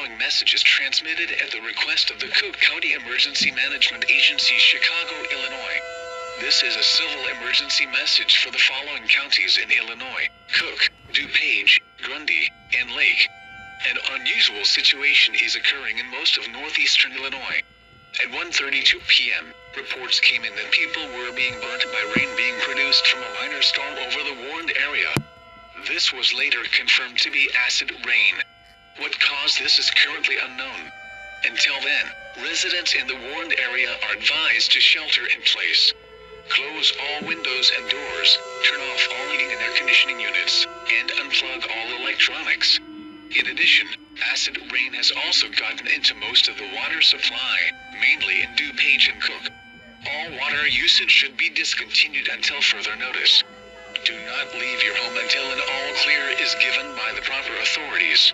following message is transmitted at the request of the Cook County Emergency Management Agency, Chicago, Illinois. This is a civil emergency message for the following counties in Illinois: Cook, DuPage, Grundy, and Lake. An unusual situation is occurring in most of northeastern Illinois. At 1:32 p.m., reports came in that people were being burnt by rain being produced from a minor storm over the warned area. This was later confirmed to be acid rain. What caused this is currently unknown. Until then, residents in the warned area are advised to shelter in place. Close all windows and doors, turn off all heating and air conditioning units, and unplug all electronics. In addition, acid rain has also gotten into most of the water supply, mainly in DuPage and Cook. All water usage should be discontinued until further notice. Do not leave your home until an all clear is given by the proper authorities.